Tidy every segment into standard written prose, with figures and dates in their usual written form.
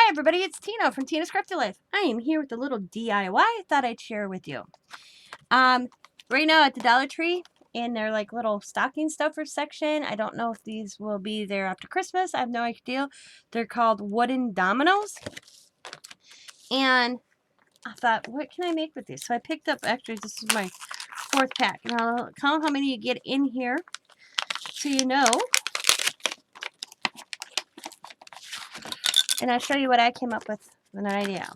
Hi everybody, it's Tina from Tina's Crafty Life. I am here with a little DIY I thought I'd share with you. Right now at the Dollar Tree, in their like little stocking stuffer section, I don't know if these will be there after Christmas. I have no idea. They're called wooden dominoes. And I thought, what can I make with these? So I picked up, actually this is my 4th pack. And I'll count how many you get in here so you know. And I'll show you what I came up with an idea.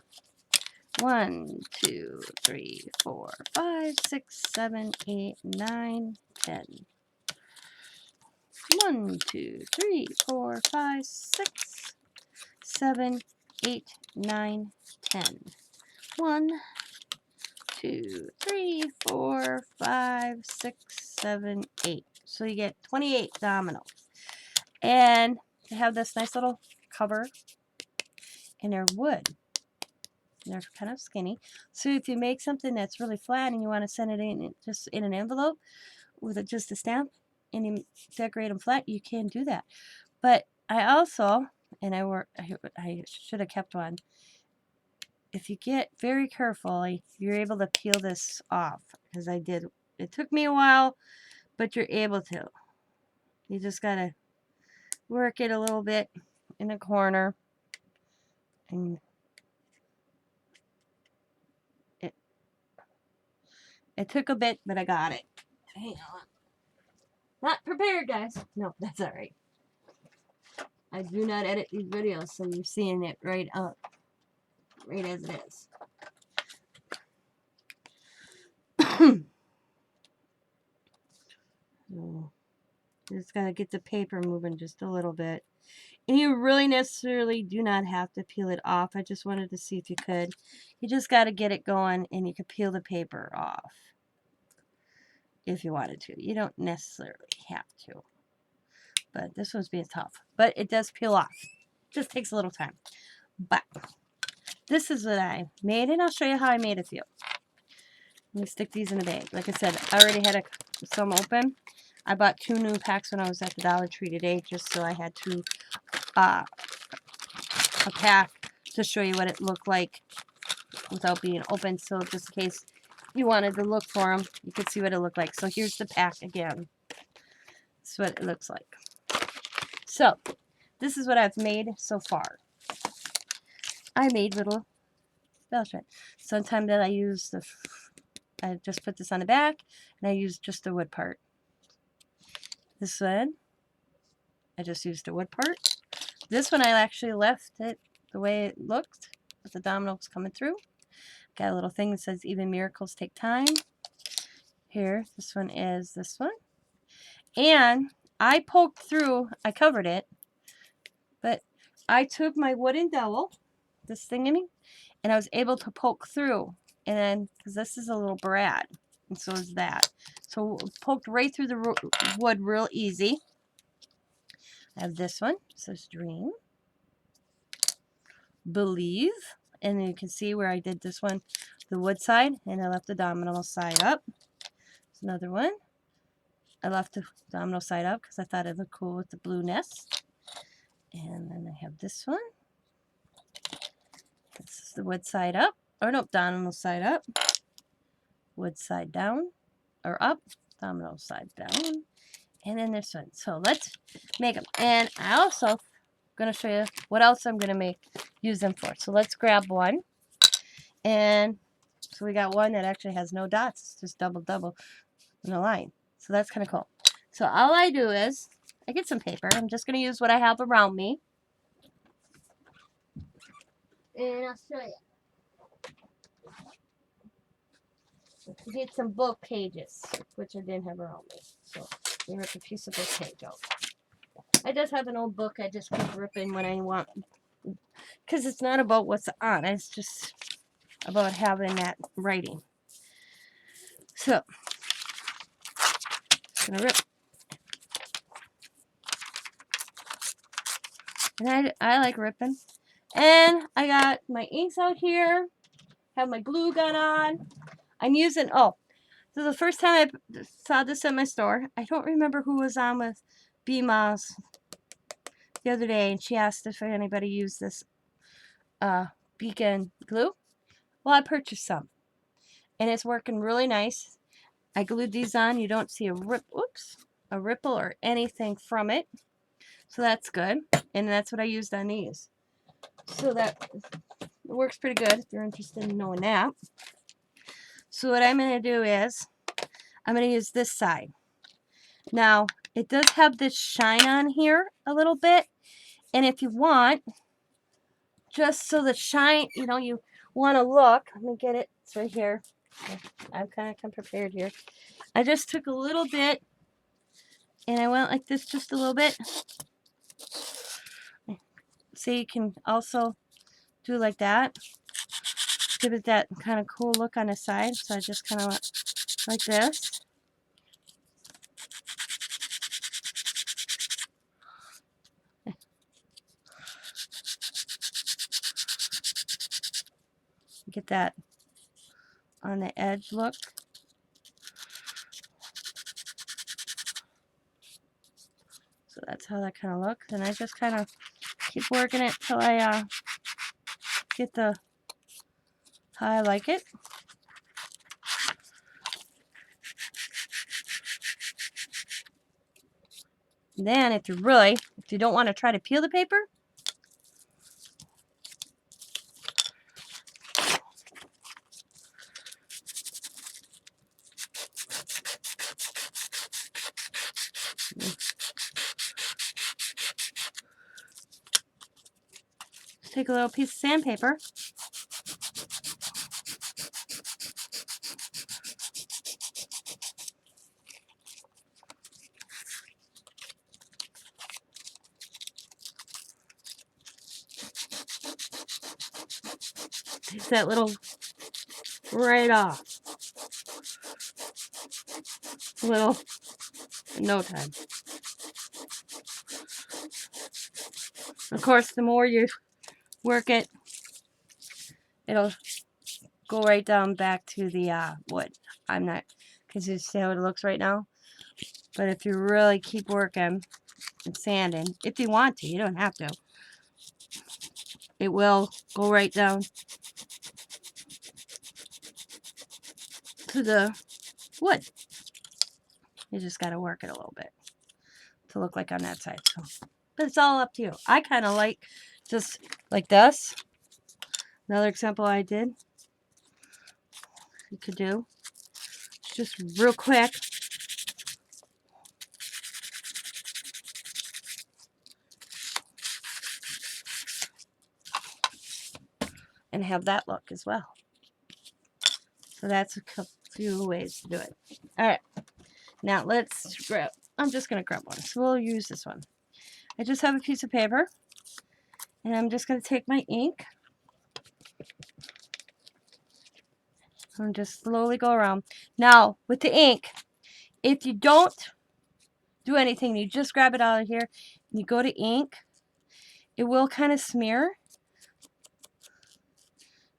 1, 2, 3, 4, 5, 6, 7, 8, 9, 10. 1, 2, 3, 4, 5, 6, 7, 8, 9, 10. 1, 2, 3, 4, 5, 6, 7, 8. So you get 28 dominoes. And they have this nice little cover, and they're wood. They're kind of skinny. So if you make something that's really flat and you want to send it in just in an envelope with just a stamp and you decorate them flat, you can do that. But I also, and I should have kept one, if you get very carefully, you're able to peel this off, because I did. It took me a while, but you're able to. You just got to work it a little bit in the corner, and it took a bit, but I got it. Hang on. Not prepared, guys. No, that's all right. I do not edit these videos, so you're seeing it right up, right as it is. So, just gotta get the paper moving just a little bit. And you really necessarily do not have to peel it off. I just wanted to see if you could. You just gotta get it going, and you can peel the paper off if you wanted to. You don't necessarily have to. But this one's being tough. But it does peel off. Just takes a little time. But this is what I made, and I'll show you how I made a few. Let me stick these in a bag. Like I said, I already had some open. I bought 2 new packs when I was at the Dollar Tree today, just so I had a pack to show you what it looked like without being open. So just in case you wanted to look for them, you could see what it looked like. So here's the pack again. This is what it looks like. So this is what I've made so far. I made little bell thread. Sometimes that I just put this on the back, and I use just the wood part. This one, I just used the wood part. This one I actually left it the way it looked, with the dominoes coming through. Got a little thing that says, even miracles take time. Here, this one is this one. And I poked through, I covered it, but I took my wooden dowel, this thingy, and I was able to poke through. And then, because this is a little brad, and so is that. So poked right through the wood real easy. I have this one. It says dream. Believe. And you can see where I did this one, the wood side, and I left the domino side up. There's another one. I left the domino side up because I thought it looked cool with the blue nest. And then I have this one. This is the wood side up. Or nope, domino side up. Wood side down. Or up. Domino side down. And then this one. So let's make them. And I also going to show you what else I'm going to use them for. So let's grab one. And so we got one that actually has no dots. It's just double in a line. So that's kind of cool. So all I do is I get some paper. I'm just going to use what I have around me. And I'll show you. Get some book pages, which I didn't have around me. So I rip a piece of book page out. I just have an old book I just keep ripping when I want, because it's not about what's on. It's just about having that writing. So, I'm gonna rip. And I like ripping. And I got my inks out here. Have my glue gun on. I'm using, this is the first time I saw this at my store. I don't remember who was on with B-Moss the other day, and she asked if anybody used this beacon glue. Well, I purchased some, and it's working really nice. I glued these on. You don't see a ripple or anything from it, so that's good. And that's what I used on these. So that it works pretty good if you're interested in knowing that. So what I'm going to do is I'm going to use this side. Now, it does have this shine on here a little bit, and if you want, just so the shine, you know, you want to look, let me get it, it's right here. I'm kind of prepared here. I just took a little bit, and I went like this just a little bit. So you can also do like that. Give it that kind of cool look on the side. So I just kind of went like this. Get that on the edge look. So that's how that kind of looks. And I just kind of keep working it till I get how I like it. Then if you don't want to try to peel the paper, just take a little piece of sandpaper. Takes that little right off. Little in no time. Of course, the more you work it, it'll go right down back to the wood. I'm not, because you see how it looks right now. But if you really keep working and sanding, if you want to, you don't have to. It will go right down to the wood. You just got to work it a little bit to look like on that side. So, but it's all up to you. I kind of like just like this. Another example I did. You could do just real quick. And have that look as well. So that's a few ways to do it. All right. Now let's grab, I'm just going to grab one. So we'll use this one. I just have a piece of paper. And I'm just going to take my ink. And just slowly go around. Now, with the ink, if you don't do anything, you just grab it out of here, and you go to ink, it will kind of smear.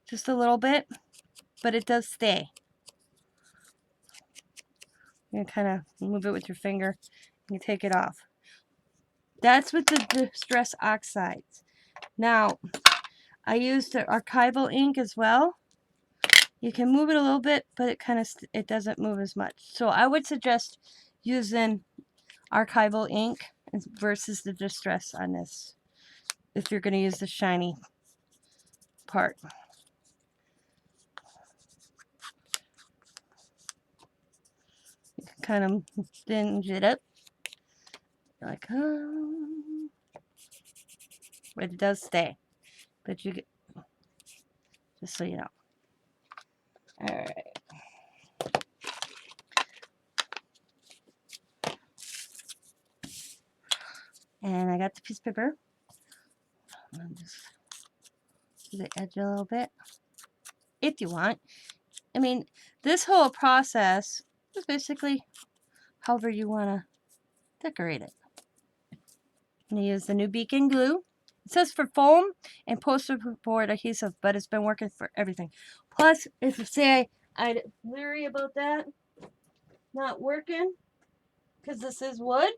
Just a little bit. But it does stay. You kind of move it with your finger. You take it off. That's with the Distress Oxides. Now, I used the archival ink as well. You can move it a little bit, but it doesn't move as much. So I would suggest using archival ink versus the Distress on this if you're going to use the shiny part. You can kind of tinge it up. Like, but it does stay. But you get, just so you know. Alright. And I got the piece of paper. I'll just do the edge a little bit. If you want. I mean, this whole process is basically however you want to decorate it. I'm going to use the new Beacon glue. It says for foam and poster board adhesive, but it's been working for everything. Plus, if you say I'm leery about that not working, because this is wood,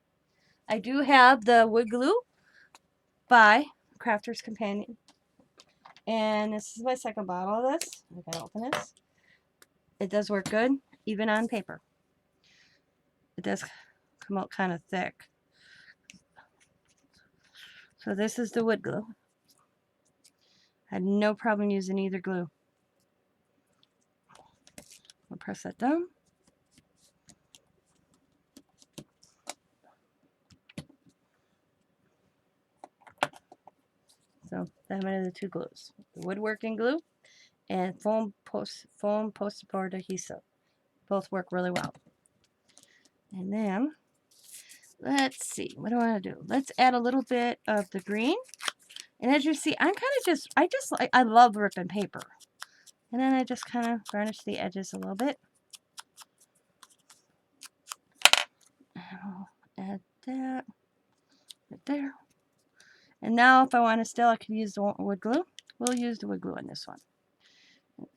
I do have the wood glue by Crafter's Companion. And this is my second bottle of this. I gotta open this. It does work good, even on paper. It does come out kind of thick. So this is the wood glue. I had no problem using either glue. I'll press that down. So that are the two glues. The woodworking glue and foam post-board adhesive. Both work really well. And then, let's see, what do I want to do? Let's add a little bit of the green. And as you see, I'm kind of I love ripping paper. And then I just kind of garnish the edges a little bit. I'll add that right there. And now if I want to still, I can use the wood glue. We'll use the wood glue on this one.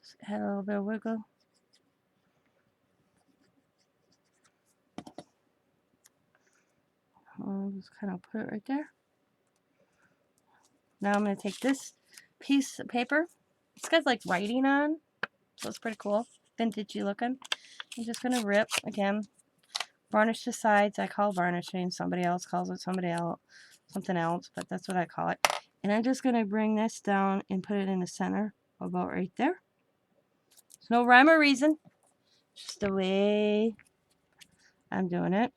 Just add a little bit of wood glue. I'll just kind of put it right there. Now I'm going to take this piece of paper. It's got like writing on, so it's pretty cool. Vintagey looking. I'm just going to rip, again, varnish the sides. I call varnishing. Somebody else calls it something else, but that's what I call it. And I'm just going to bring this down and put it in the center, about right there. There's no rhyme or reason, just the way I'm doing it.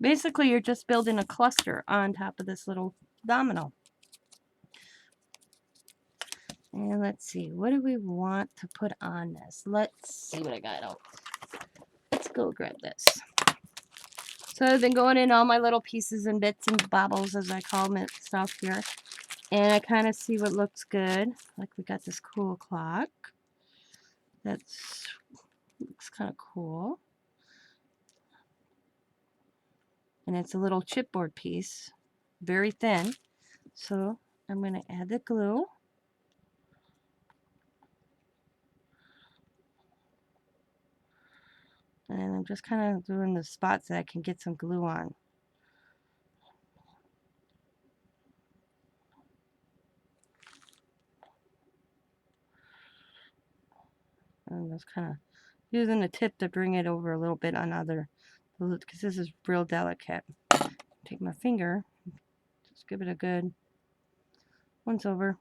Basically, you're just building a cluster on top of this little domino. And let's see, what do we want to put on this? Let's see what I got out. Let's go grab this. So I've been going in all my little pieces and bits and bobbles, as I call them, stuff here. And I kind of see what looks good. Like we got this cool clock. Looks kind of cool. And it's a little chipboard piece, very thin. So I'm going to add the glue. And I'm just kind of doing the spots that I can get some glue on. And just kind of using the tip to bring it over a little bit on other, because this is real delicate. Take my finger, just give it a good once over.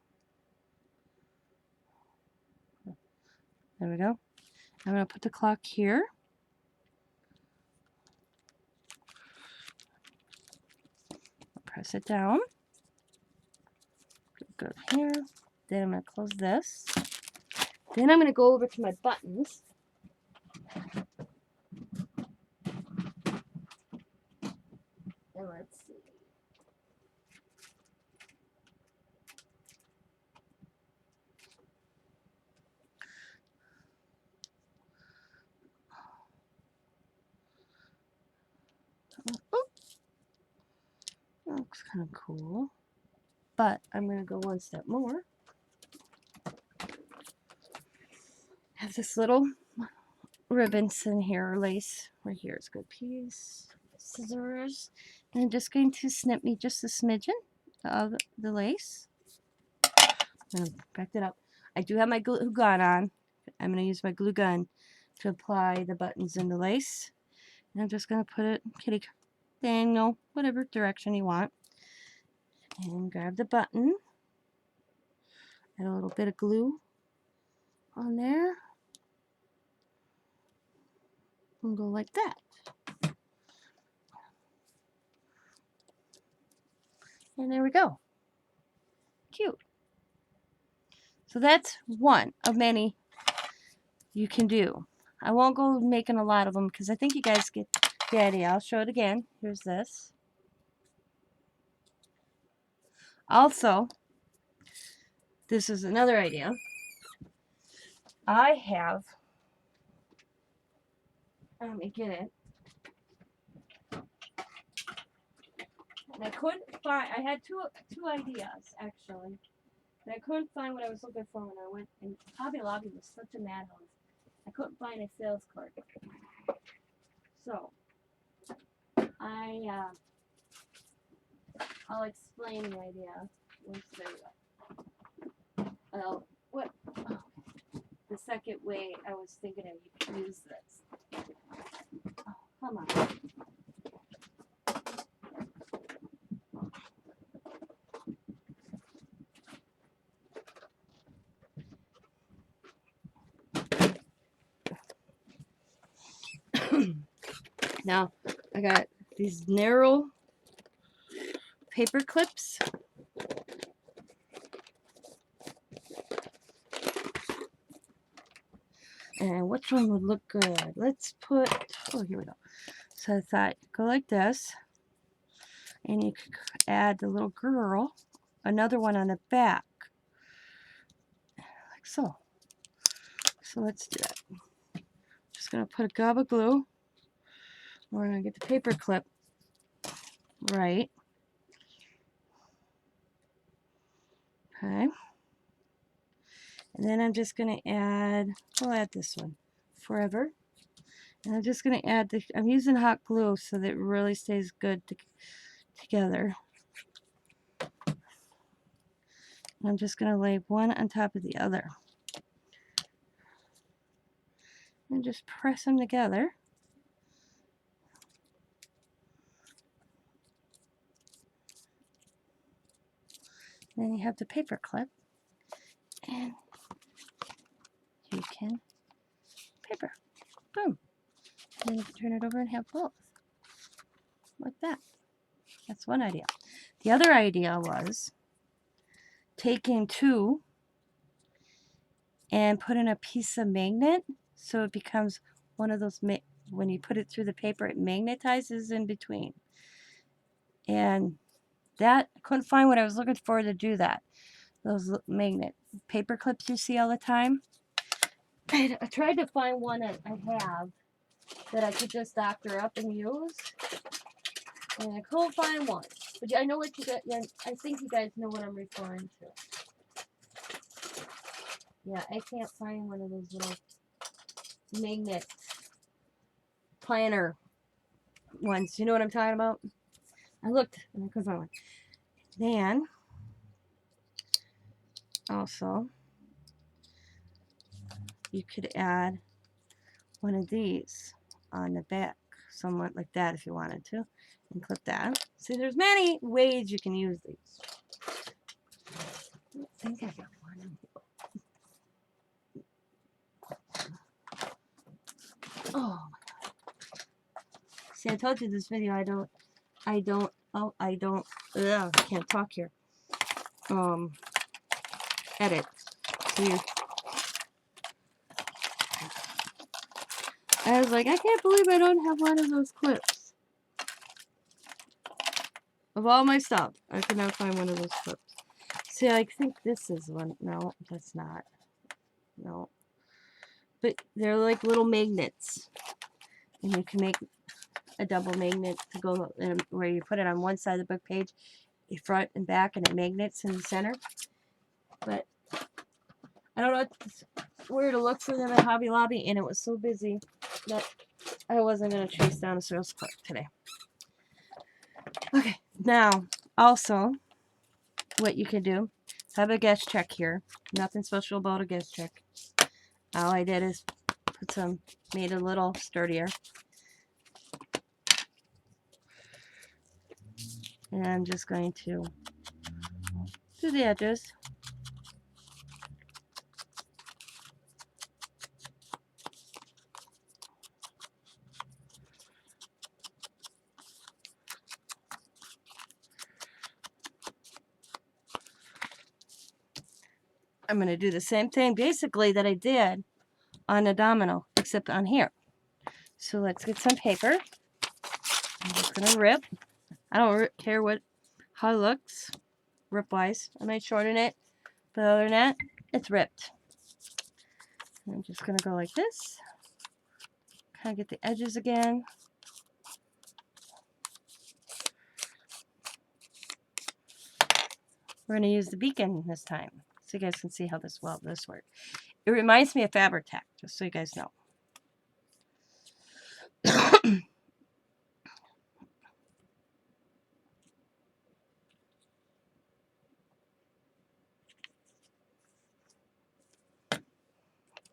There we go. I'm going to put the clock here. Press it down. Go here. Then I'm going to close this. Then I'm going to go over to my buttons. And let's see. Oh, that looks kind of cool. But I'm going to go one step more. Have this little ribbons in here, or lace. Right here is a good piece. Scissors. And I'm just going to snip me just a smidgen of the lace. I'm going to back it up. I do have my glue gun on. I'm going to use my glue gun to apply the buttons in the lace. And I'm just going to put it kitty thing, whatever direction you want. And grab the button. Add a little bit of glue on there. And go like that. And there we go. Cute. So that's one of many you can do. I won't go making a lot of them because I think you guys get the idea. I'll show it again. Here's this. Also, this is another idea. I have, let me get it. And I couldn't find, I had two ideas actually. And I couldn't find what I was looking for when I went, and Hobby Lobby was such a madhouse. I couldn't find a sales card. So, I'll explain the idea once what the second way I was thinking of you could use this. Oh, come on. Now, I got these narrow paper clips. And which one would look good? Let's put, oh, here we go. So I thought, go like this. And you could add the little girl, another one on the back. Like so. So let's do that. Just going to put a gob of glue. We're going to get the paper clip right. Okay. And then I'm just going to add, we'll add this one, Forever. And I'm just going to add the, I'm using hot glue so that it really stays good together. I'm just going to lay one on top of the other. And just press them together. Then you have the paper clip. And you can paper. Boom. And then you can turn it over and have both. Like that. That's one idea. The other idea was taking two and putting a piece of magnet so it becomes one of those, when you put it through the paper, it magnetizes in between. And that, I couldn't find what I was looking for to do that. Those magnet paper clips you see all the time. I tried to find one that I have that I could just doctor up and use. And I couldn't find one. But I know what you got. Yeah, I think you guys know what I'm referring to. Yeah, I can't find one of those little magnet planner ones. You know what I'm talking about? I looked and I couldn't find one. Then, also, you could add one of these on the back, somewhat like that if you wanted to, and clip that. See, there's many ways you can use these. I think I got one. Oh my god. See, I told you this video, I can't talk here. Edit. So I was like, I can't believe I don't have one of those clips. Of all my stuff, I could not find one of those clips. See, I think this is one. No, that's not. No. But they're like little magnets. And you can make a double magnet to go in, where you put it on one side of the book page, front and back, and it magnets in the center. But I don't know where to look for them at Hobby Lobby, and it was so busy that I wasn't going to chase down a sales clerk today. Okay, now, also, what you can do, have a guest check here. Nothing special about a guest check. All I did is made a little sturdier. And I'm just going to do the edges. I'm going to do the same thing basically that I did on a domino, except on here. So let's get some paper. I'm just going to rip. I don't care how it looks, rip-wise. I might shorten it, but other than that, it's ripped. I'm just going to go like this. Kind of get the edges again. We're going to use the beacon this time, so you guys can see how this works. It reminds me of Fabric-Tac, just so you guys know.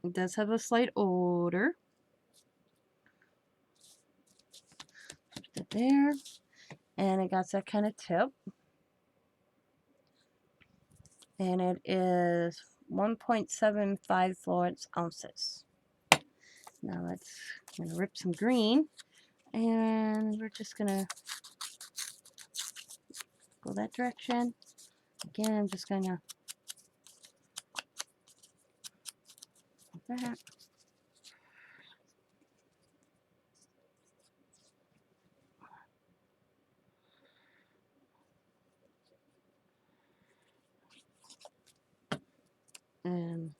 It does have a slight odor. Put it there. And it got that kind of tip. And it is 1.75 fluid ounces. Now I'm going to rip some green. And we're just going to go that direction. Again, I'm just going to put that. And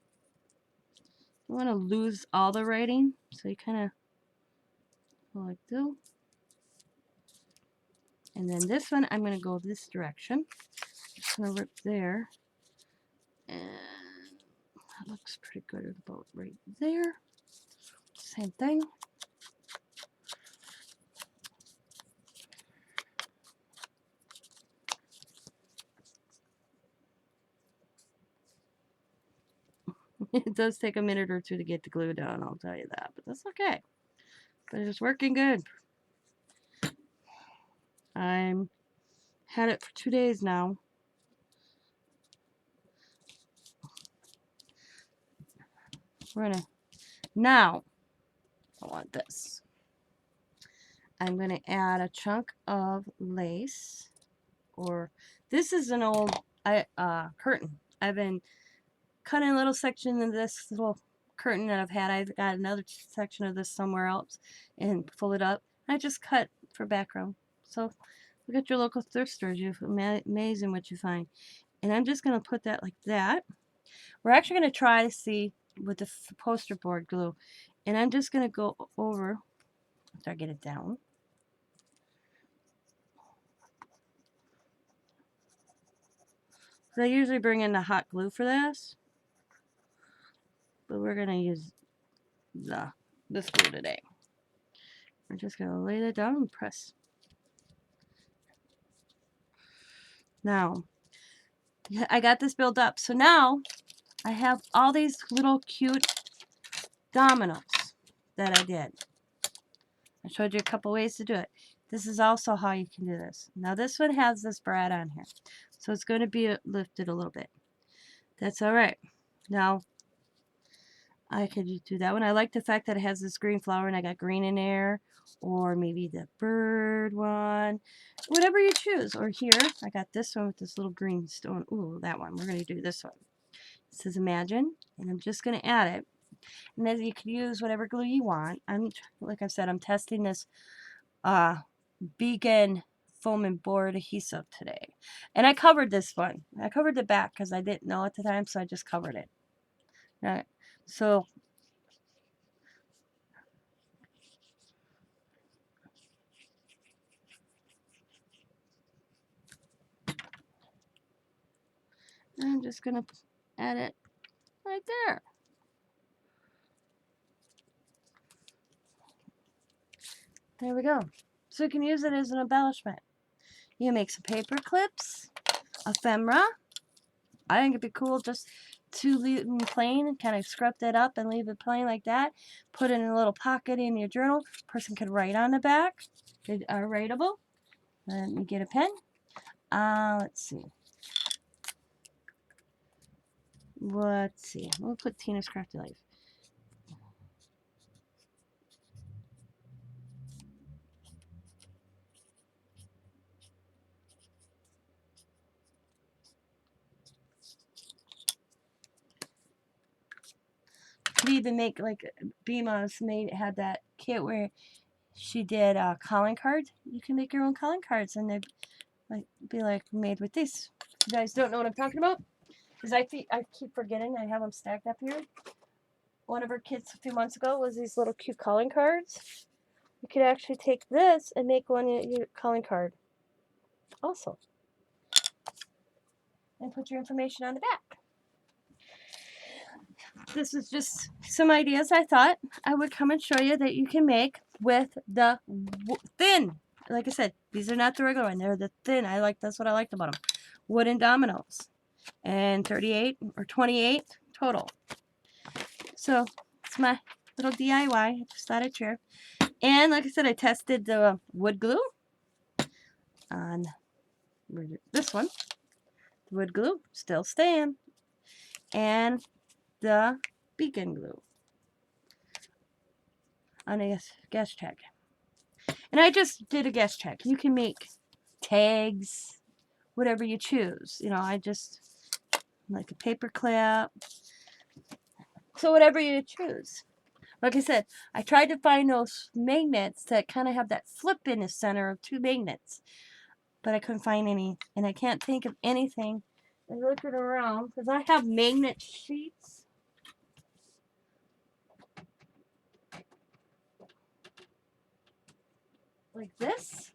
you want to lose all the writing, so you kind of go like this. And then this one, I'm going to go this direction. Just going to rip there. And that looks pretty good about right there. Same thing. It does take a minute or two to get the glue down, I'll tell you that, but that's okay. But it's working good. I'm had it for 2 days now. We're gonna now I want this. I'm gonna add a chunk of lace, or this is an old curtain. I've been cutting a little section of this little curtain that I've had. I've got another section of this somewhere else and pull it up. I just cut for background. So look at your local thrift stores. You're amazing what you find. And I'm just going to put that like that. We're actually going to try to see with the poster board glue. And I'm just going to go over after I get it down. So I usually bring in the hot glue for this. But we're going to use this glue today. We're just going to lay that down and press. Now, I got this built up. So now I have all these little cute dominoes that I did. I showed you a couple ways to do it. This is also how you can do this. Now this one has this brad on here. So it's going to be lifted a little bit. That's alright. Now, I could do that one. I like the fact that it has this green flower and I got green in there. Or maybe the bird one. Whatever you choose. Or here, I got this one with this little green stone. Ooh, that one. We're going to do this one. It says Imagine. And I'm just going to add it. And then you can use whatever glue you want. Like I said, I'm testing this vegan foam and board adhesive today. And I covered this one. I covered the back because I didn't know at the time, so I just covered it. All right. So I'm just going to add it right there. There we go. So you can use it as an embellishment. You can make some paper clips, ephemera. I think it'd be cool just to leave it plain and kind of scrub that up and leave it plain like that. Put it in a little pocket in your journal. Person could write on the back. They are writable. Let me get a pen. Let's see. We'll put Tina's Crafty Life. Could even make like Bima's had that kit where she did calling cards. You can make your own calling cards and they'd be like made with this. You guys don't know what I'm talking about? Because I keep forgetting. I have them stacked up here. One of her kits a few months ago was these little cute calling cards. You could actually take this and make one your calling card also. And put your information on the back. This is just some ideas I thought I would come and show you that you can make with the thin. Like I said, these are not the regular one. They're the thin. That's what I liked about them. Wooden dominoes. And 38 or 28 total. So it's my little DIY. I just thought I'd share. And like I said, I tested the wood glue on this one. The wood glue still staying. And the beacon glue on a gas check. And I just did a gas check. You can make tags, whatever you choose. You know, I just like a paper clip. So whatever you choose. Like I said, I tried to find those magnets that kind of have that flip in the center of two magnets. But I couldn't find any. And I can't think of anything. I'm looking around because I have magnet sheets. Like this.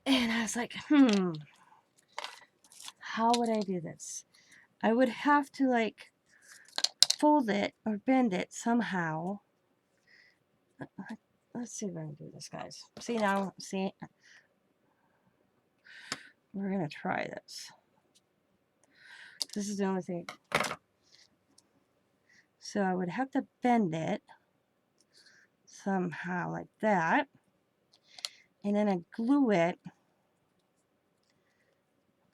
And I was like, how would I do this? I would have to like fold it or bend it somehow. Let's see if I can do this, guys. See now, see? We're going to try this. This is the only thing. So I would have to bend it somehow like that. And then I'd glue it.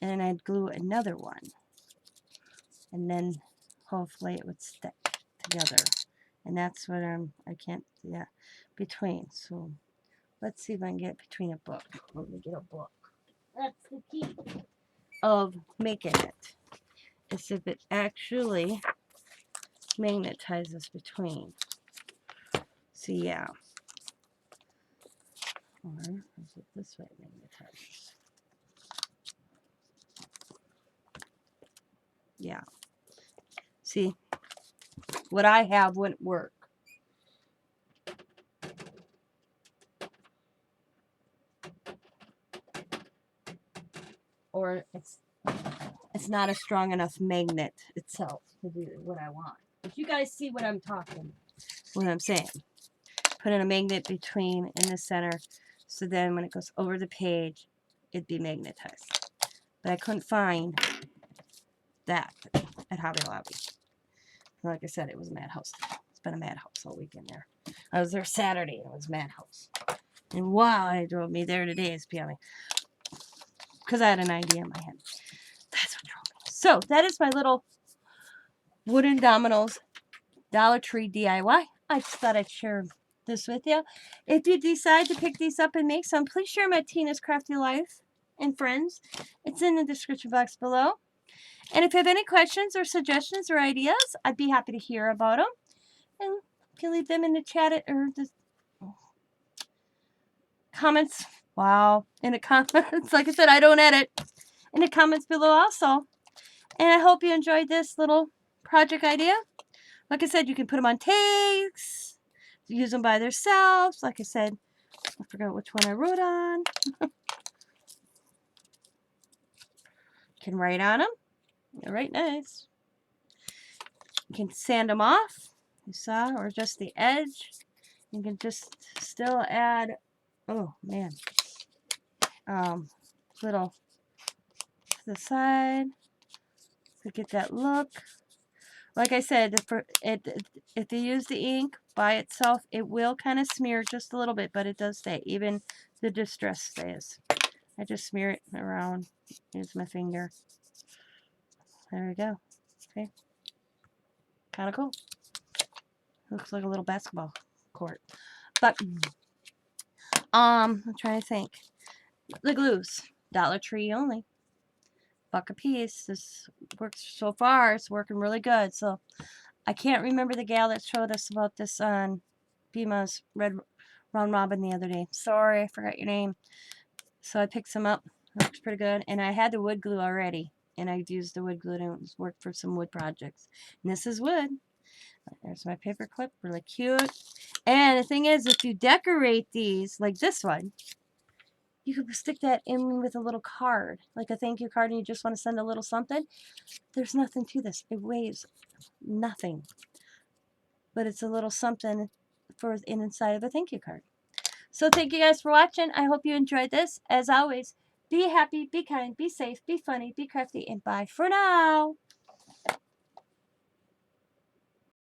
And then I'd glue another one. And then hopefully it would stick together. And that's what I can't, between. So let's see if I can get between a book. Let me get a book. That's the key of making it. Is if it actually magnetizes between. So yeah. Or is it this way it magnetizes? Yeah. See, what I have wouldn't work. Or it's not a strong enough magnet itself to do what I want. If you guys see what I'm saying. Put in a magnet between in the center, so then when it goes over the page, it'd be magnetized. But I couldn't find that at Hobby Lobby. Like I said, it was a madhouse. It's been a madhouse all weekend there. I was there Saturday, and it was madhouse. And wow, it drove me there today, it's beyond me. Because I had an idea in my head. That's what drove me. So, that is my little wooden dominoes Dollar Tree DIY. I just thought I'd share this with you. If you decide to pick these up and make some, please share my Tina's Crafty Life and friends. It's in the description box below. And if you have any questions or suggestions or ideas, I'd be happy to hear about them. And you can leave them in the chat or the comments. Wow. In the comments. Like I said, I don't edit. In the comments below also. And I hope you enjoyed this little project idea. Like I said, you can put them on tags. Use them by themselves. Like I said, I forgot which one I wrote on. Can write on them. They're right nice. You can sand them off. You saw, or just the edge. You can just still add, oh man, little to the side to get that look. Like I said, if you use the ink by itself, it will kind of smear just a little bit, but it does stay. Even the distress stays. I just smear it around. Use my finger. There we go. Okay. Kind of cool. Looks like a little basketball court. But I'm trying to think. The glues, Dollar Tree only. Buck a piece. This works so far. It's working really good. So I can't remember the gal that showed us about this on Bima's Red Round Robin the other day. Sorry, I forgot your name. So I picked some up. It looks pretty good. And I had the wood glue already. And I used the wood glue and it worked for some wood projects. And this is wood. There's my paper clip. Really cute. And the thing is, if you decorate these, like this one, you could stick that in with a little card, like a thank you card, and you just want to send a little something. There's nothing to this. It weighs nothing. But it's a little something for inside of a thank you card. So thank you guys for watching. I hope you enjoyed this. As always, be happy, be kind, be safe, be funny, be crafty, and bye for now.